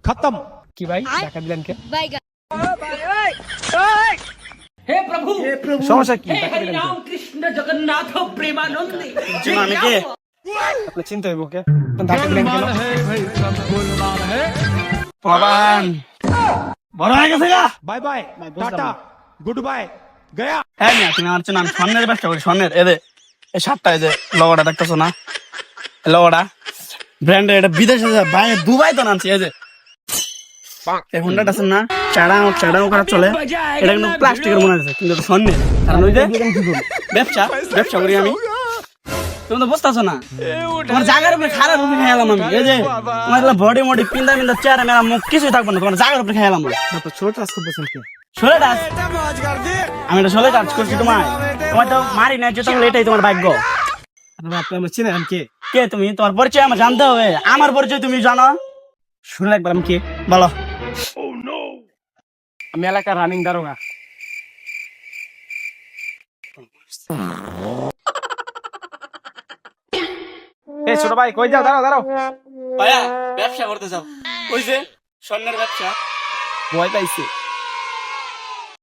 खत्म कि भाई টাকা দিলেন কে हे प्रभु সমস্যা কি हे টাকা हरि দিলেন কে राम कृष्ण जगन्नाथ प्रेमानंद আমি কে আপনি চিন্তা হইব কে টাকা দিলেন কেন প্রবান বড় হয়ে গেছে গা bye bye tata good bye Gaya হ্যাঁ না তুমি আমার নাম স্বর্ণের ব্যবসা করি স্বর্ণের এই শার্টটা এই যে লগোটা দেখতেছো না লগোটা ব্র্যান্ডের এটা বিদেশে বাইরে দুবাই তো নামছি এই যে এই হোন্ডাটা আছে না চাড়াও চাড়াও করে চলে এটা কিন্তু প্লাস্টিকের মনে হচ্ছে কিন্তু এটা স্বর্ণের কারণ ওই যে ব্যবসা ব্যবসা করি আমি তুমি তো বুঝতেছো না তোমার জায়গার উপরে খারাপ উপরে খেয়ালাম আমি এই যে তোমার বডি মডি পিন্দা পিন্দা চেহারা মেরা মুখ কিছুই থাকবে না তোমার জায়গার উপরে খেয়ালাম তো ছোট কাজ করতেছেন কে শোলে কাজ আমি এটা শোলে কাজ করছি তোমার তো মারি না যে তাহলে এটাই তোমার ভাগ্য আপনি আমার চিনেন কে কে তুমি তোমার পরিচয় আমার জানতে হবে আমার পরিচয় তুমি জানো শুনে একবার আমি কে বলো আমি এলাকার রানিং দারোগা এই ছোট ভাই কই যাও দাঁড়াও দাঁড়াও ভাইয়া ব্যবসা করতে যাও ওই যে স্বর্ণের ব্যবসা ভয় পাইছে